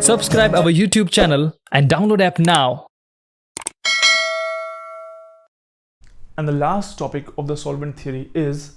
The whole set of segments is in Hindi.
Subscribe our YouTube channel and download app now. And the last topic of the solvent theory is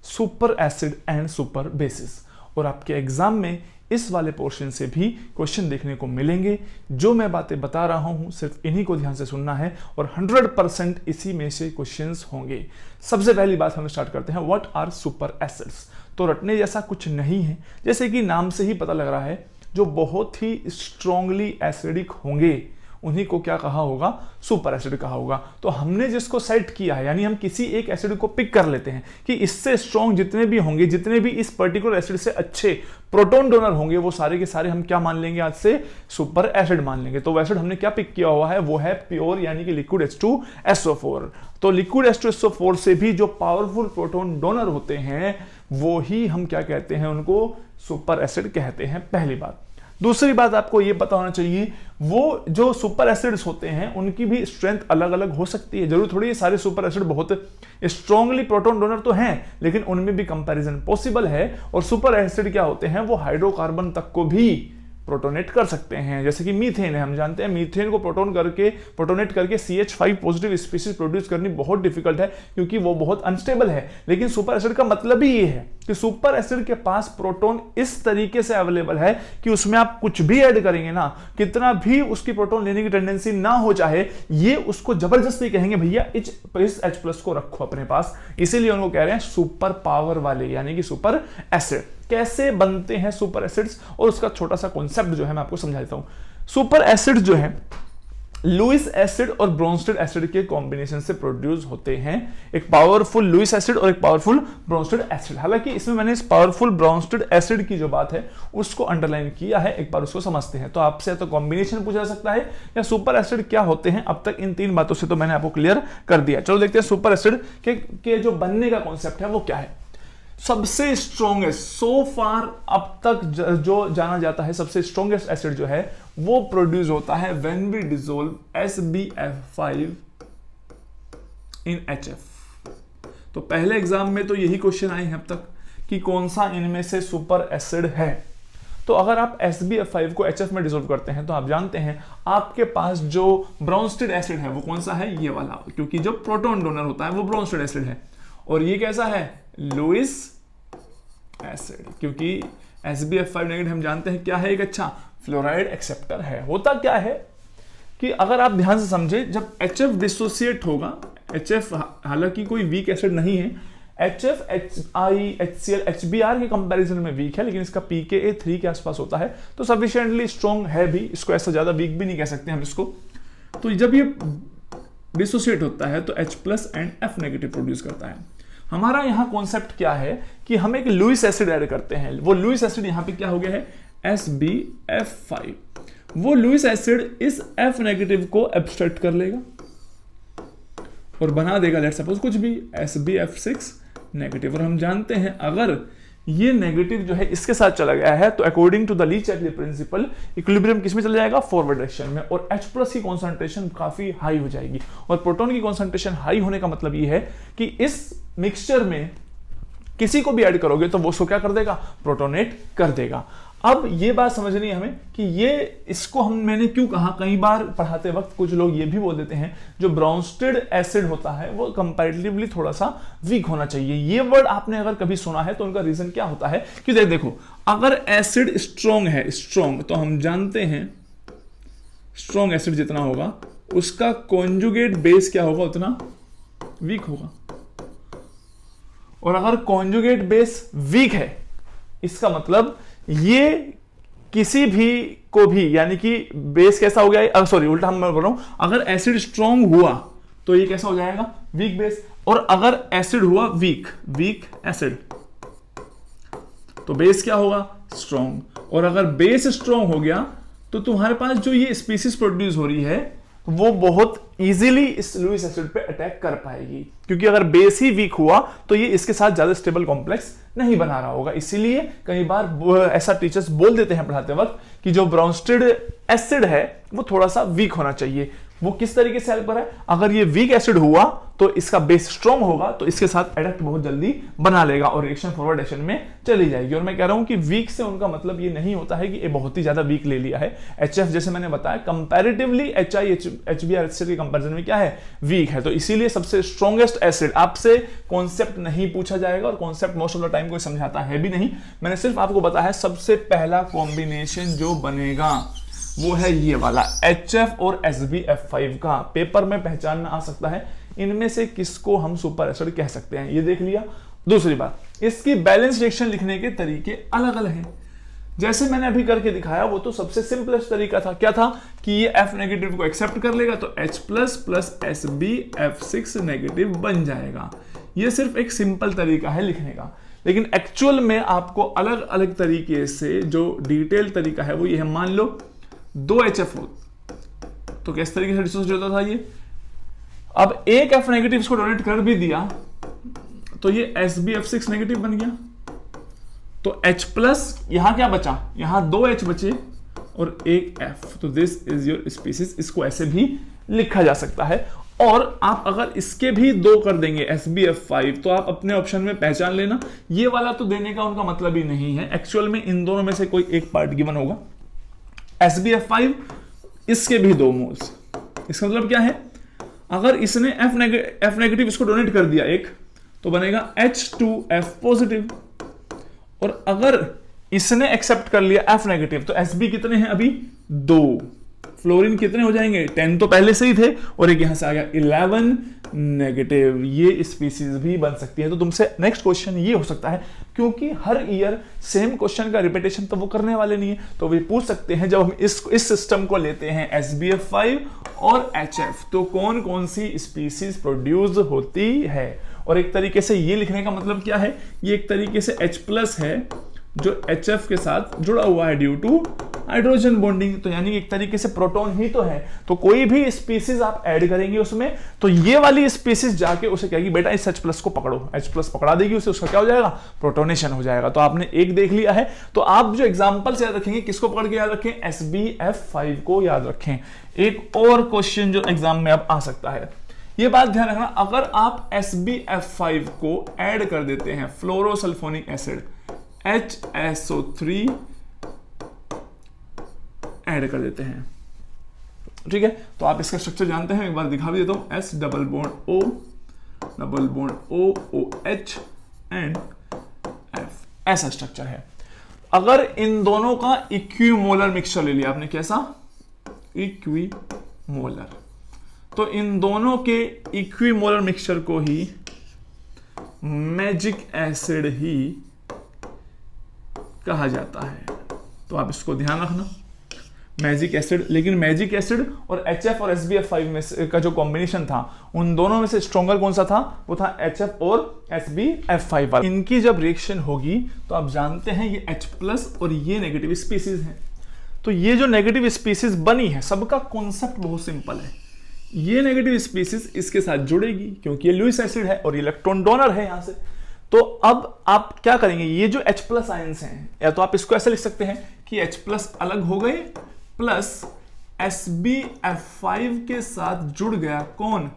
super acid and super basis. और आपके एग्जाम में इस वाले पोर्शन से भी क्वेश्चन देखने को मिलेंगे। जो मैं बातें बता रहा हूं सिर्फ इन्हीं को ध्यान से सुनना है और 100% इसी में से क्वेश्चंस होंगे। सबसे पहली बात हम स्टार्ट करते हैं, व्हाट आर सुपर एसिड्स। तो रटने जैसा कुछ नहीं है, जैसे कि नाम से ही पता लग रहा है, जो बहुत ही स्ट्रांगली एसिडिक होंगे उन्हीं को क्या कहा होगा, सुपर एसिड कहा होगा। तो हमने जिसको सेट किया है, यानी हम किसी एक एसिड को पिक कर लेते हैं कि इससे स्ट्रॉन्ग जितने भी होंगे, जितने भी इस पर्टिकुलर एसिड से अच्छे प्रोटॉन डोनर होंगे, वो सारे के सारे हम क्या मान लेंगे, आज से सुपर एसिड मान लेंगे। तो वो एसिड हमने क्या पिक किया हुआ है, वो है प्योर यानी कि लिक्विड H2SO4। तो लिक्विड H2SO4 से भी जो पावरफुल प्रोटॉन डोनर होते हैं वो ही हम क्या कहते हैं, उनको सुपर एसिड कहते हैं। पहली बात। दूसरी बात आपको यह पता होना चाहिए, वो जो सुपर एसिड्स होते हैं उनकी भी स्ट्रेंथ अलग अलग हो सकती है। जरूर थोड़ी ये सारे सुपर एसिड बहुत स्ट्रांगली प्रोटॉन डोनर तो हैं, लेकिन उनमें भी कंपैरिजन पॉसिबल है। और सुपर एसिड क्या होते हैं, वो हाइड्रोकार्बन तक को भी प्रोटोनेट कर सकते हैं। जैसे कि मीथेन है, हम जानते हैं मीथेन को प्रोटोनेट करके CH5 पॉजिटिव स्पीशीज प्रोड्यूस करनी बहुत डिफिकल्ट है, क्योंकि वो बहुत अनस्टेबल है। लेकिन सुपर एसिड का मतलब ही ये है कि सुपर एसिड के पास प्रोटॉन इस तरीके से अवेलेबल है कि उसमें आप कुछ भी ऐड करेंगे ना, कितना भी उसकी प्रोटॉन लेने की टेंडेंसी ना हो चाहे, ये उसको जबरदस्ती कहेंगे भैया इस H+ को रखो अपने पास। इसीलिए उनको कह रहे हैं सुपर पावर वाले, यानी कि सुपर एसिड। कैसे बनते हैं सुपर एसिड्स, और उसका छोटा सा कॉन्सेप्ट जो है मैं आपको समझा देता हूं। सुपर एसिड जो है लुईस एसिड और ब्रोंस्टेड एसिड के कॉम्बिनेशन से प्रोड्यूस होते हैं। एक पावरफुल लुईस एसिड और एक पावरफुल ब्रोंस्टेड एसिड। हालांकि इसमें मैंने इस पावरफुल ब्रोंस्टेड एसिड की जो बात है उसको अंडरलाइन किया है, एक बार उसको समझते हैं। तो आपसे तो कॉम्बिनेशन पूछा जा सकता है या सुपर एसिड क्या होते हैं। अब तक इन तीन बातों से तो मैंने आपको क्लियर कर दिया। चलो देखते हैं सुपर एसिड के जो बनने का कॉन्सेप्ट है वो क्या है। सबसे स्ट्रॉन्गेस्ट सो फार अब तक जो जाना जाता है, सबसे स्ट्रॉन्गेस्ट एसिड जो है वो प्रोड्यूस होता है when we dissolve SbF5 in HF। तो पहले एग्जाम में तो यही क्वेश्चन आए हैं अब तक कि कौन सा इनमें से सुपर एसिड है। तो अगर आप SbF5 को HF में डिसॉल्व करते हैं तो आप जानते हैं आपके पास जो ब्रोंस्टेड एसिड है वो कौन सा है, ये वाला, क्योंकि जो प्रोटॉन डोनर होता है वो ब्रोंस्टेड एसिड है। और ये कैसा है, लुईस एसिड, क्योंकि SbF5 नेगेटिव हम जानते हैं क्या है, एक अच्छा फ्लोराइड एक्सेप्टर है। होता क्या है कि अगर आप ध्यान से समझे, जब HF डिसोसिएट होगा, HF हालांकि कोई वीक एसिड नहीं है, HF HI HCl HBr के कंपैरिजन में वीक है, लेकिन इसका pKa 3 के आसपास होता है, तो सफिशिएंटली स्ट्रॉन्ग है भी। इसको ऐसा ज्यादा वीक भी नहीं कह सकते हम इसको। तो जब ये डिसोसिएट होता है तो H+ and F negative produce करता है। हमारा यहां कॉन्सेप्ट क्या है कि हम एक लुईस एसिड ऐड करते हैं। वो लुईस एसिड यहां पे क्या हो गया है, SbF5। वो लुईस एसिड इस F नेगेटिव को एब्स्ट्रैक्ट कर लेगा और बना देगा लेट्स सपोज कुछ भी SbF6 नेगेटिव। और हम जानते हैं अगर ये नेगेटिव जो है इसके साथ चला गया है तो according to the Le Chatelier principle equilibrium किस में चला जाएगा, फॉरवर्ड डायरेक्शन में। और H+ की कॉन्सेंट्रेशन काफी हाई हो जाएगी। और प्रोटॉन की कॉन्सेंट्रेशन हाई होने का मतलब ये है कि इस मिक्सचर में किसी को भी ऐड करोगे तो वो उसको क्या कर देगा, प्रोटोनेट कर देगा। अब ये बात समझनी है हमें कि ये इसको मैंने क्यों कहा, कई बार पढ़ाते वक्त कुछ लोग ये भी बोल देते हैं जो ब्रोंस्टेड एसिड होता है वो कंपैरेटिवली थोड़ा सा वीक होना चाहिए। ये वर्ड आपने अगर कभी सुना है तो उनका रीजन क्या होता है कि देखो, अगर एसिड स्ट्रॉन्ग है, स्ट्रॉन्ग, तो हम जानते हैं स्ट्रॉन्ग एसिड जितना होगा उसका कॉन्जुगेट बेस क्या होगा, उतना वीक होगा। और अगर कॉन्जुगेट बेस वीक है, इसका मतलब ये किसी भी को भी, यानी कि बेस कैसा हो गया, सॉरी उल्टा हम बोल रहा हूं, अगर एसिड स्ट्रॉन्ग हुआ तो ये कैसा हो जाएगा, वीक बेस। और अगर एसिड हुआ वीक एसिड तो बेस क्या होगा, स्ट्रॉन्ग। और अगर बेस स्ट्रॉन्ग हो गया तो तुम्हारे पास जो ये स्पीसीज प्रोड्यूस हो रही है वो बहुत इजीली इस लुईस एसिड पे अटैक कर पाएगी, क्योंकि अगर बेस ही वीक हुआ तो ये इसके साथ ज्यादा स्टेबल कॉम्प्लेक्स नहीं बना रहा होगा। इसीलिए कई बार ऐसा टीचर्स बोल देते हैं पढ़ाते वक्त कि जो ब्रोंस्टेड एसिड है वो थोड़ा सा वीक होना चाहिए। वो किस तरीके से हेल्प कर रहा है, अगर ये वीक एसिड हुआ तो इसका बेस स्ट्रॉन्ग होगा तो इसके साथ एडक्ट बहुत जल्दी बना लेगा और रिएक्शन फॉरवर्ड एक्शन में चली जाएगी। और मैं कह रहा हूं कि वीक से उनका मतलब ये नहीं होता है कि ये बहुत ही ज्यादा वीक ले लिया है। HF जैसे मैंने बताया कंपैरेटिवली HI HBr एसिड के कंपैरिजन में क्या है, वीक है। तो इसीलिए सबसे स्ट्रॉन्गेस्ट एसिड, आपसे कॉन्सेप्ट नहीं पूछा जाएगा और concept most of the time कोई समझाता है भी नहीं। मैंने सिर्फ आपको बताया है सबसे पहला कॉम्बिनेशन जो बनेगा वो है ये वाला HF और SbF5 का। पेपर में पहचानना आ सकता है इनमें से किसको हम सुपर एसिड कह सकते हैं, ये देख लिया। दूसरी बात, इसकी बैलेंस रिएक्शन लिखने के तरीके अलग अलग हैं। जैसे मैंने अभी करके दिखाया वो तो सबसे सिंपलेस्ट तरीका था, क्या था कि ये F नेगेटिव को एक्सेप्ट कर लेगा तो H प्लस SbF6 नेगेटिव बन जाएगा। ये सिर्फ एक सिंपल तरीका है लिखने का, लेकिन एक्चुअल में आपको अलग अलग तरीके से जो डिटेल तरीका है वो ये है। मान लो 2 HF हो तो किस तरीके से डिस्टेंस होता था ये, अब एक F नेगेटिव इसको डोनेट कर भी दिया तो ये SbF6 नेगेटिव बन गया। तो H प्लस यहां क्या बचा, यहां 2 H बचे और एक F, तो दिस इज योर स्पीसीज। इसको ऐसे भी लिखा जा सकता है। और आप अगर इसके भी 2 कर देंगे SbF5 तो आप अपने ऑप्शन में पहचान लेना, ये वाला तो देने का उनका मतलब ही नहीं है। एक्चुअल में इन दोनों में से कोई एक पार्ट गिवन होगा। SbF5 इसके भी 2 मोल्स, इसका मतलब क्या है, अगर इसने F नेगेटिव इसको डोनेट कर दिया एक तो बनेगा H2F पॉजिटिव, और अगर इसने एक्सेप्ट कर लिया F नेगेटिव तो Sb कितने हैं अभी 2, फ्लोरीन कितने हो जाएंगे 10 तो पहले से ही थे और एक यहां से आ गया 11 नेगेटिव। ये स्पीसीज भी बन सकती है। तो तुमसे नेक्स्ट क्वेश्चन ये हो सकता है, क्योंकि हर ईयर सेम क्वेश्चन का रिपीटेशन तो वो करने वाले नहीं है, तो वे पूछ सकते हैं जब हम इस सिस्टम को लेते हैं SbF5 और HF तो कौन कौन सी स्पीसीज प्रोड्यूस होती है। और एक तरीके से ये लिखने का मतलब क्या है, ये एक तरीके से H प्लस है जो HF के साथ जुड़ा हुआ है ड्यू टू हाइड्रोजन बॉन्डिंग, तो यानी एक तरीके से प्रोटॉन ही तो है। तो कोई भी स्पीसीज आप ऐड करेंगे उसमें तो ये वाली स्पीसीज जाके उसे कहेगी बेटा इस H प्लस को पकड़ो, H प्लस पकड़ा देगी उसे, उसका क्या हो जाएगा प्रोटोनेशन हो जाएगा। तो आपने एक देख लिया है। तो आप जो एग्जांपल से याद रखेंगे किसको पकड़ के याद रखें, SbF5 को याद रखें। एक और क्वेश्चन जो एग्जाम में अब आ सकता है, ये बात ध्यान रखना, अगर आप SbF5 को ऐड कर देते हैं फ्लोरोसल्फोनिक एसिड HSO3 ऐड कर देते हैं, ठीक है, तो आप इसका स्ट्रक्चर जानते हैं, एक बार दिखा भी देता हूं। S double bond O double bond O OH and F, ऐसा स्ट्रक्चर है। अगर इन दोनों का इक्विमोलर मिक्सचर ले लिया आपने, कैसा इक्विमोलर, तो इन दोनों के इक्विमोलर मिक्सचर को ही मैजिक एसिड ही कहा जाता है। तो आप इसको ध्यान रखना, मैजिक एसिड। लेकिन मैजिक एसिड और HF और SbF5 में का जो कॉम्बिनेशन था उन दोनों में से स्ट्रॉन्गर कौन सा था, वो था HF और SbF5 वाला। इनकी जब रिएक्शन होगी तो आप जानते हैं ये H प्लस और ये नेगेटिव स्पीसीज है। तो ये जो नेगेटिव स्पीसीज बनी है सबका कॉन्सेप्ट बहुत सिंपल है, ये नेगेटिव स्पीसीज इसके साथ जुड़ेगी क्योंकि ये लुईस एसिड है और ये इलेक्ट्रॉन डोनर है यहां से। तो अब आप क्या करेंगे, ये जो H प्लस आयंस हैं, या तो आप इसको ऐसे लिख सकते हैं कि H प्लस अलग हो गए प्लस SbF5 के साथ जुड़ गया कौन,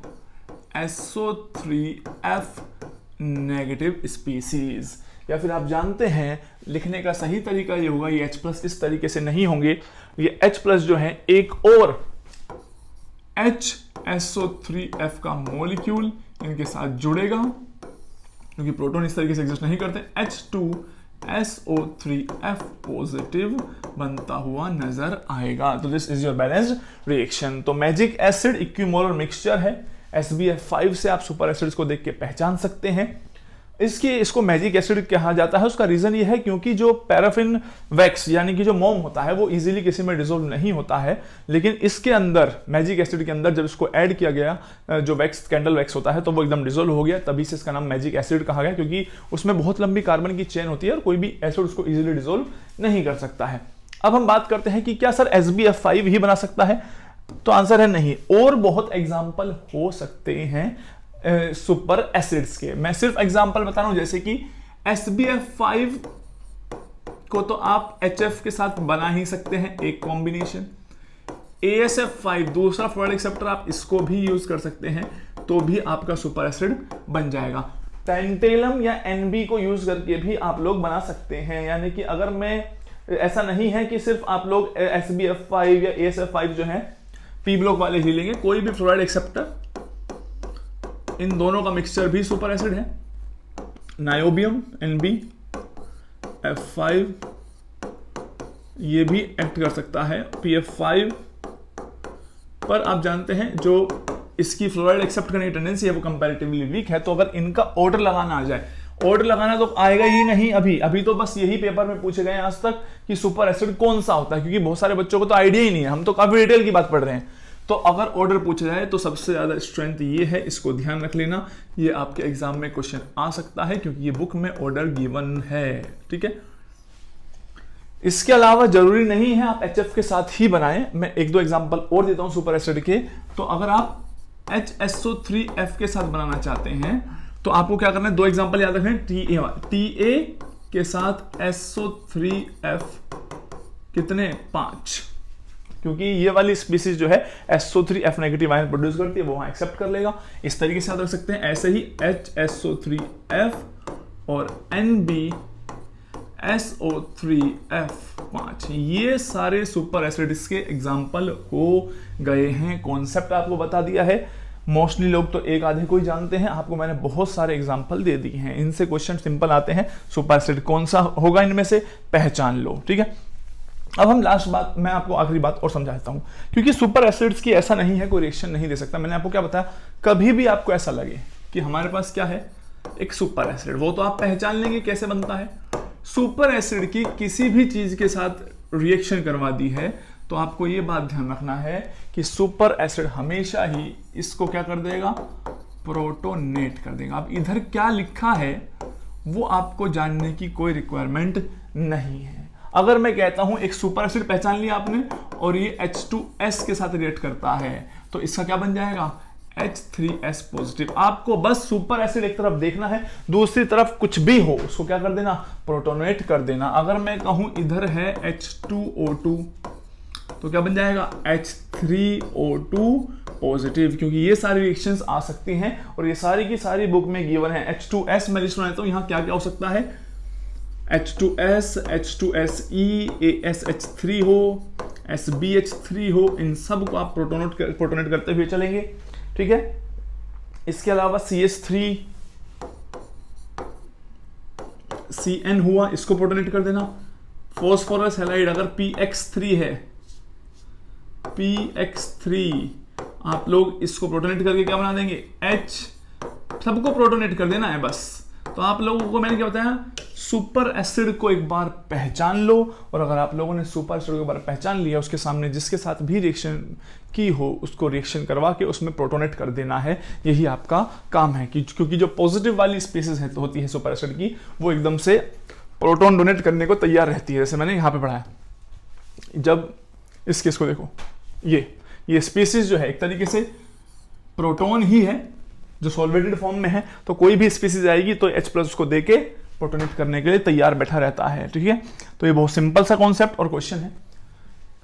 SO3F नेगेटिव स्पीसीज। या फिर आप जानते हैं लिखने का सही तरीका ये होगा, ये H प्लस इस तरीके से नहीं होंगे, ये H प्लस जो है एक और HSO3F का मॉलिक्यूल इनके साथ जुड़ेगा क्योंकि प्रोटॉन इस तरीके से एग्जिस्ट नहीं करते, H2SO3F पॉजिटिव बनता हुआ नजर आएगा। तो this is your balanced reaction. तो मैजिक एसिड इक्विमोलर मिक्सचर है, SbF5 से आप सुपर एसिड्स को देख के पहचान सकते हैं। इसको मैजिक एसिड कहा जाता है, उसका रीजन ये है क्योंकि जो पैराफिन वैक्स यानी कि जो मोम होता है वो इजीली किसी में डिसॉल्व नहीं होता है, लेकिन इसके अंदर मैजिक एसिड के अंदर जब इसको ऐड किया गया जो वैक्स कैंडल वैक्स होता है तो वो एकदम डिसॉल्व हो गया, तभी से इसका नाम मैजिक एसिड कहा गया क्योंकि उसमें बहुत लंबी कार्बन की चेन होती है और कोई भी एसिड उसको इजीली डिसॉल्व नहीं कर सकता है। अब हम बात करते हैं कि क्या सर SbF5 ही बना सकता है, तो आंसर है नहीं, और बहुत एग्जाम्पल हो सकते हैं सुपर एसिड्स के। मैं सिर्फ एग्जांपल बता रहा हूं, जैसे कि SbF5 को तो आप HF के साथ बना ही सकते हैं एक कॉम्बिनेशन, ASF5 दूसरा फ्लोराइड एक्सेप्टर, आप इसको भी यूज कर सकते हैं, तो भी आपका सुपर एसिड बन जाएगा। टेंटेलम या NB को यूज करके भी आप लोग बना सकते हैं, यानी कि अगर मैं, ऐसा नहीं है कि सिर्फ आप लोग SBF5 या ASF5 जो है पी ब्लॉक वाले ही लेंगे, कोई भी फ्लोराइड एक्सेप्टर, इन दोनों का मिक्सचर भी सुपर एसिड है। नायोबियम NbF5 ये भी एक्ट कर सकता है PF5 पर। आप जानते हैं जो इसकी फ्लोराइड एक्सेप्ट करने की टेंडेंसी है वो कंपैरेटिवली वीक है, तो अगर इनका ऑर्डर लगाना आ जाए, ऑर्डर लगाना तो आएगा ही नहीं अभी तो बस यही पेपर में पूछे गए आज तक कि सुपर एसिड कौन सा होता है, क्योंकि बहुत सारे बच्चों को तो आइडिया ही नहीं है, हम तो काफी डिटेल की बात पढ़ रहे हैं। तो अगर ऑर्डर पूछा जाए तो सबसे ज्यादा स्ट्रेंथ ये है, इसको ध्यान रख लेना, ये आपके एग्जाम में क्वेश्चन आ सकता है क्योंकि ये बुक में ऑर्डर गिवन है, ठीक है। इसके अलावा जरूरी नहीं है आप HF के साथ ही बनाएं, मैं एक दो एग्जांपल और देता हूं सुपर एसिड के। तो अगर आप HSO3F के साथ बनाना चाहते हैं तो आपको क्या करना है, दो एग्जांपल याद रखें, TA के साथ SO3F कितने 5, क्योंकि ये वाली स्पीसीज जो है SO3F नेगेटिव आयन प्रोड्यूस करती है, वो वहां एक्सेप्ट कर लेगा। इस तरीके से याद रख सकते हैं। ऐसे ही HSO3F और NbSO3F5 ये सारे सुपर एसिड्स के एग्जाम्पल हो गए हैं। कॉन्सेप्ट आपको बता दिया है, मोस्टली लोग तो एक आधे को ही जानते हैं, आपको मैंने बहुत सारे एग्जाम्पल दे दिए हैं, इनसे क्वेश्चन सिंपल आते हैं। सुपर एसिड कौन सा होगा इनमें से पहचान लो, ठीक है। अब हम लास्ट बात, मैं आपको आखिरी बात और समझाता हूं, क्योंकि सुपर एसिड्स की ऐसा नहीं है कोई रिएक्शन नहीं दे सकता। मैंने आपको क्या बताया, कभी भी आपको ऐसा लगे कि हमारे पास क्या है, एक सुपर एसिड, वो तो आप पहचान लेंगे कैसे बनता है। सुपर एसिड की किसी भी चीज के साथ रिएक्शन करवा दी है तो आपको ये बात ध्यान रखना है कि सुपर एसिड हमेशा ही इसको क्या कर देगा, प्रोटोनेट कर देगा। अब इधर क्या लिखा है वो आपको जानने की कोई रिक्वायरमेंट नहीं है। अगर मैं कहता हूं एक सुपर एसिड पहचान लिया आपने और ये H2S के साथ रिएक्ट करता है तो इसका क्या बन जाएगा, H3S पॉजिटिव। आपको बस सुपर एसिड एक तरफ देखना है, दूसरी तरफ कुछ भी हो उसको क्या कर देना, प्रोटोनेट कर देना। अगर मैं कहूं इधर है H2O2 तो क्या बन जाएगा, H3O2 पॉजिटिव, क्योंकि ये सारी रिएक्शंस आ सकती हैं और ये सारी की सारी बुक में गिवन है। H2S मैं लिस्ट बनाता हूं, यहां क्या क्या हो सकता है, H2S, H2SE, ASH3 हो, SBH3 हो, इन सब को आप प्रोटोनेट करते हुए चलेंगे, ठीक है। इसके अलावा CH3, CN हुआ, इसको प्रोटोनेट कर देना। फॉस्फोरस हैलाइड अगर PX3 है, PX3 आप लोग इसको प्रोटोनेट करके क्या बना देंगे, H, सबको प्रोटोनेट कर देना है बस। तो आप लोगों को मैंने क्या बताया, सुपर एसिड को एक बार पहचान लो, और अगर आप लोगों ने सुपर एसिड को एक बार पहचान लिया, उसके सामने जिसके साथ भी रिएक्शन की हो उसको रिएक्शन करवा के उसमें प्रोटोनेट कर देना है। यही आपका काम है, क्योंकि जो पॉजिटिव वाली स्पीसीज है होती है सुपर एसिड की, वो एकदम से प्रोटोन डोनेट करने को तैयार रहती है। जैसे मैंने यहाँ पे पढ़ाया, जब इस केस को देखो, ये स्पीसीज जो है एक तरीके से प्रोटोन ही है जो सॉल्वेटेड फॉर्म में है, तो कोई भी स्पीसीज आएगी तो H+ उसको देके प्रोटोनेट करने के लिए तैयार बैठा रहता है, ठीक है। तो ये बहुत सिंपल सा कॉन्सेप्ट और क्वेश्चन है।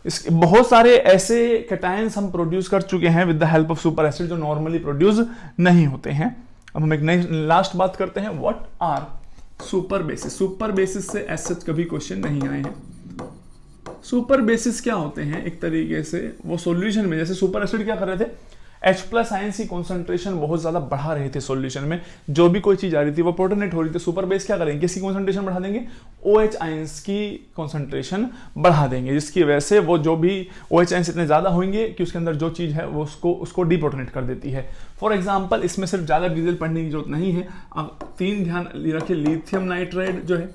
इस बहुत सारे ऐसे कैटायंस हम प्रोड्यूस कर चुके हैं with the help of super acid जो नॉर्मली प्रोड्यूस नहीं होते हैं। अब हम एक नई लास्ट बात करते हैं, what are super basis. Super basis से ऐसे कभी क्वेश्चन नहीं आए हैं। सुपर बेसिस क्या होते हैं, एक तरीके से वो सॉल्यूशन में, जैसे सुपर एसिड क्या कर रहे थे, H+ आयंस की कॉन्सेंट्रेशन बहुत ज्यादा बढ़ा रहे थे सॉल्यूशन में, जो भी कोई चीज आ रही थी वो प्रोटोनेट हो रही थी। सुपर बेस क्या करेंगे, किसकी कॉन्सेंट्रेशन बढ़ा देंगे, OH आयंस की कॉन्सेंट्रेशन बढ़ा देंगे, जिसकी वजह से वो जो भी OH आयंस इतने ज्यादा होंगे कि उसके अंदर जो चीज है वो उसको डीप्रोटोनेट कर देती है। फॉर एग्जाम्पल, इसमें सिर्फ ज्यादा डिटेल पढ़ने की जरूरत नहीं है। अब 3 ध्यान रखिए, लिथियम नाइट्राइड जो है,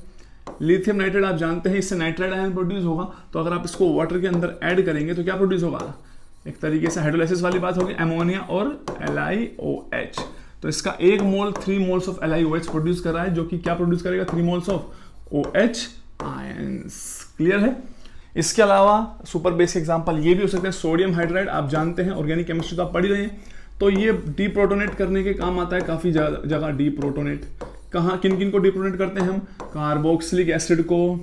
लिथियम नाइट्राइड आप जानते हैं इससे नाइट्राइड आयन प्रोड्यूस होगा, तो अगर आप इसको वाटर के अंदर ऐड करेंगे तो क्या प्रोड्यूस होगा, एक तरीके से हाइड्रोलाइसिस वाली बात होगी, अमोनिया और LiOH। तो इसका 1 मोल 3 मोल्स ऑफ LiOH प्रोड्यूस कर रहा है, जो कि क्या प्रोड्यूस करेगा, 3 moles of OH ions. Clear है। इसके अलावा सुपर बेस एग्जांपल ये भी हो सकता है, सोडियम हाइड्राइड आप जानते हैं, ऑर्गेनिक केमिस्ट्री तो आप पढ़ ही रहे हैं, तो ये डीप्रोटोनेट करने के काम आता है काफी जगह। डीप्रोटोनेट कहाँ, किन किन को डीप्रोटोनेट करते हैं हम, कार्बोक्सिलिक एसिड को,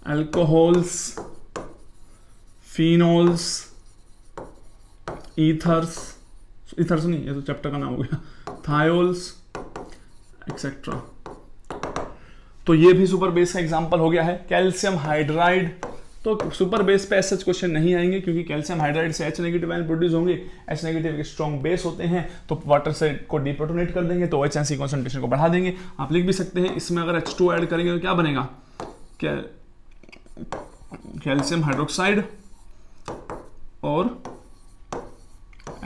अल्कोहल्स, फिनोल्स, ईथर्स नहीं, ये तो चैप्टर का नाम हो गया, थायोल्स एक्सेट्रा। तो ये भी सुपर बेस का एग्जांपल हो गया है। कैल्शियम हाइड्राइड, तो सुपर बेस पे ऐसे कुछ नहीं आएंगे क्योंकि कैल्शियम हाइड्राइड से H नेगेटिव आयन प्रोड्यूस होंगे। H नेगेटिव के स्ट्रॉन्ग बेस होते हैं, तो वाटर से को डिप्रोटोनेट कर देंगे तो OH की कॉन्सेंट्रेशन को बढ़ा देंगे। आप लिख भी सकते हैं इसमें अगर H2 ऐड करेंगे तो क्या बनेगा, कैल्शियम हाइड्रोक्साइड और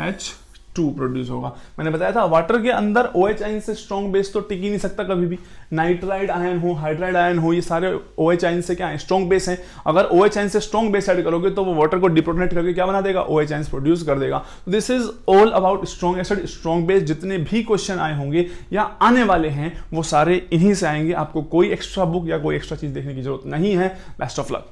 H2 प्रोड्यूस होगा। मैंने बताया था वाटर के अंदर OH आयन से स्ट्रॉन्ग बेस तो टिक ही नहीं सकता कभी भी। नाइट्राइड आयन हो, हाइड्राइड आयन हो, ये सारे OH आयन से क्या है, स्ट्रॉन्ग बेस हैं। अगर OH आयन से स्ट्रॉन्ग बेस ऐड करोगे तो वो वाटर को डिप्रोटोनेट करके क्या बना देगा, OH आयन प्रोड्यूस कर देगा। This is all about strong acid, strong base. जितने भी क्वेश्चन आए होंगे या आने वाले हैं वो सारे इन्हीं से आएंगे। आपको कोई एक्स्ट्रा बुक या कोई एक्स्ट्रा चीज देखने की जरूरत नहीं है। Best of luck.